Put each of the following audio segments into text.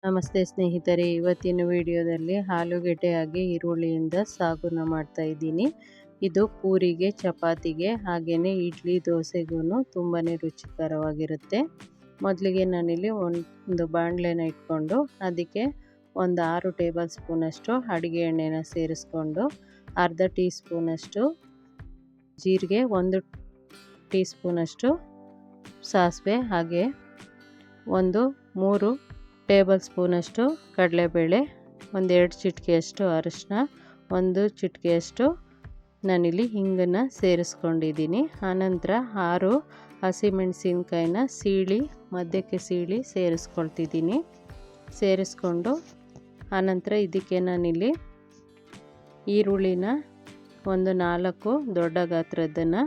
ನಮಸ್ತೆ ಸ್ನೇಹಿತರೆ, ಇವತ್ತಿನ ವಿಡಿಯೋದಲ್ಲಿ ಆಲೂಗೆಡ್ಡೆ ಹಾಗೆ ಈರುಳ್ಳಿಯಿಂದ ಸಾಗುನ ಮಾಡ್ತಾ ಇದ್ದೀನಿ. ಇದು ಪೂರಿಗೆ, ಚಪಾತಿಗೆ ಹಾಗೆಯೇ ಇಡ್ಲಿ ದೋಸೆಗೂ ತುಂಬಾ ರುಚಿಕರವಾಗಿರುತ್ತೆ. ಮೊದಲಿಗೆ ನಾನಿಲ್ಲಿ ಒಂದು ಬಾಣಲೆನ ಇಟ್ಕೊಂಡು ಅದಕ್ಕೆ ಒಂದು 6 ಟೇಬಲ್ ಸ್ಪೂನಷ್ಟು ಅಡುಗೆ ಎಣ್ಣೆನ ಸೇರಿಸ್ಕೊಂಡು ಅರ್ಧ ಟೀ ಸ್ಪೂನಷ್ಟು ಜೀರಿಗೆ, 1 ಟೀ ಸ್ಪೂನಷ್ಟು ಸಾಸಿವೆ, ಹಾಗೆ 3 ಟೇಬಲ್ ಸ್ಪೂನಷ್ಟು ಕಡಲೆಬೇಳೆ, 1-2 ಚಿಟಿಕೆಯಷ್ಟು ಅರಿಶಿನ, 1 ಚಿಟಿಕೆಯಷ್ಟು ನಾನಿಲ್ಲಿ ಹಿಂಗನ್ನು ಸೇರಿಸ್ಕೊಂಡಿದ್ದೀನಿ. ಆನಂತರ 6 ಹಸಿಮೆಣಸಿನ್ಕಾಯಿನ ಮಧ್ಯಕ್ಕೆ ಸೀಳಿ ಸೇರಿಸ್ಕೊಳ್ತಿದ್ದೀನಿ. ಸೇರಿಸ್ಕೊಂಡು ಆನಂತರ ಇದಕ್ಕೆ ನಾನಿಲ್ಲಿ ಈರುಳ್ಳಿನ 4 ದೊಡ್ಡ ಗಾತ್ರದ್ದನ್ನು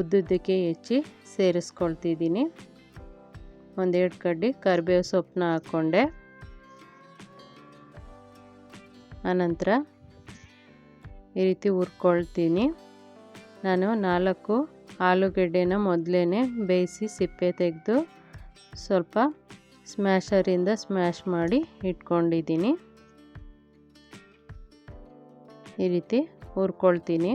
ಉದ್ದುದ್ದಕ್ಕೆ ಹೆಚ್ಚಿ ಸೇರಿಸ್ಕೊಳ್ತಿದ್ದೀನಿ. 1-2 ಕಡ್ಡಿ ಕರಿಬೇವು ಸೊಪ್ಪನ್ನ ಹಾಕ್ಕೊಂಡೆ. ಆನಂತರ ಈ ರೀತಿ ಹುರ್ಕೊಳ್ತೀನಿ. ನಾನು 4 ಆಲೂಗೆಡ್ಡೆನ ಮೊದಲೇ ಬೇಯಿಸಿ ಸಿಪ್ಪೆ ತೆಗೆದು ಸ್ವಲ್ಪ ಸ್ಮ್ಯಾಶರಿಂದ ಸ್ಮ್ಯಾಶ್ ಮಾಡಿ ಇಟ್ಕೊಂಡಿದ್ದೀನಿ. ಈ ರೀತಿ ಹುರ್ಕೊಳ್ತೀನಿ.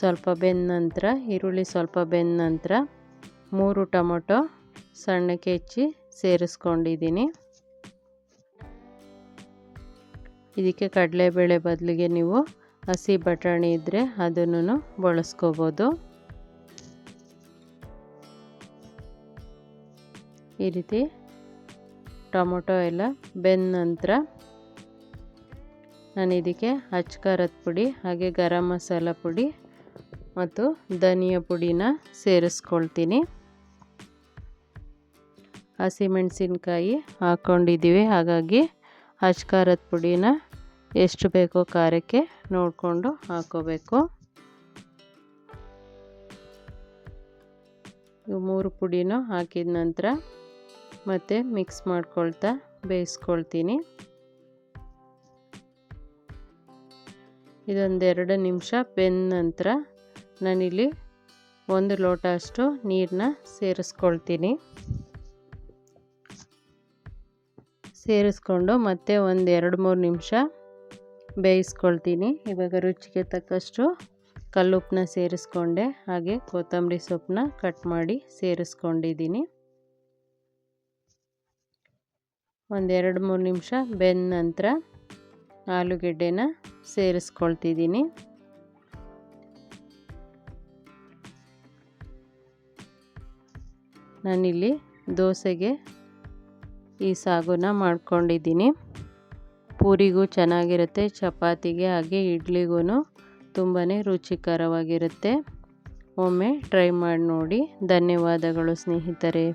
ಸ್ವಲ್ಪ ಬೆಂದ ನಂತರ ಈರುಳ್ಳಿ ಸ್ವಲ್ಪ ಬೆಂದ ನಂತರ 3 ಟೊಮೊಟೊ ಸಣ್ಣಕ್ಕೆ ಹೆಚ್ಚಿ ಸೇರಿಸ್ಕೊಂಡಿದ್ದೀನಿ. ಇದಕ್ಕೆ ಕಡಲೆಬೇಳೆ ಬದಲಿಗೆ ನೀವು ಹಸಿ ಬಟಾಣಿ ಇದ್ದರೆ ಅದನ್ನು ಬಳಸ್ಕೋಬೋದು. ಈ ರೀತಿ ಟೊಮೊಟೊ ಎಲ್ಲ ಬೆಂದ ನಂತರ ನಾನು ಇದಕ್ಕೆ ಅಚ್ಚ ಖಾರದ ಪುಡಿ, ಹಾಗೆ ಗರಂ ಮಸಾಲ ಪುಡಿ ಮತ್ತು ಧನಿಯಾ ಪುಡಿನ ಸೇರಿಸ್ಕೊಳ್ತೀನಿ. ಹಸಿಮೆಣಸಿನ್ಕಾಯಿ ಹಾಕ್ಕೊಂಡಿದ್ದೀವಿ, ಹಾಗಾಗಿ ಅಚ್ಚ ಖಾರದ ಪುಡಿನ ಎಷ್ಟು ಬೇಕೋ ಖಾರಕ್ಕೆ ನೋಡಿಕೊಂಡು ಹಾಕ್ಕೋಬೇಕು. ಇವು 3 ಪುಡಿನೂ ಹಾಕಿದ ನಂತರ ಮತ್ತೆ ಮಿಕ್ಸ್ ಮಾಡ್ಕೊಳ್ತಾ ಬೇಯಿಸ್ಕೊಳ್ತೀನಿ. ಇದೊಂದು 2 ನಿಮಿಷ ಬೆಂದ ನಂತರ ನಾನಿಲ್ಲಿ 1 ಲೋಟ ಅಷ್ಟು ನೀರನ್ನ ಸೇರಿಸ್ಕೊಳ್ತೀನಿ. ಸೇರಿಸ್ಕೊಂಡು ಮತ್ತೆ ಒಂದು 2-3 ನಿಮಿಷ ಬೇಯಿಸ್ಕೊಳ್ತೀನಿ. ಇವಾಗ ರುಚಿಗೆ ತಕ್ಕಷ್ಟು ಕಲ್ಲುಪ್ಪನ್ನ ಸೇರಿಸ್ಕೊಂಡೆ, ಹಾಗೆ ಕೊತ್ತಂಬರಿ ಸೊಪ್ಪನ್ನ ಕಟ್ ಮಾಡಿ ಸೇರಿಸ್ಕೊಂಡಿದ್ದೀನಿ. ಒಂದು 2-3 ನಿಮಿಷ ಬೆಂದ ನಂತರ ಆಲೂಗೆಡ್ಡೆನ ಸೇರಿಸ್ಕೊಳ್ತಿದ್ದೀನಿ. ನಾನಿಲ್ಲಿ ದೋಸೆಗೆ ಈ ಸಾಗುನ ಮಾಡ್ಕೊಂಡಿದ್ದೀನಿ. ಪೂರಿಗೂ ಚೆನ್ನಾಗಿರುತ್ತೆ, ಚಪಾತಿಗೆ ಹಾಗೆ ಇಡ್ಲಿಗೂ ತುಂಬಾ ರುಚಿಕರವಾಗಿರುತ್ತೆ. ಒಮ್ಮೆ ಟ್ರೈ ಮಾಡಿ ನೋಡಿ. ಧನ್ಯವಾದಗಳು ಸ್ನೇಹಿತರೆ.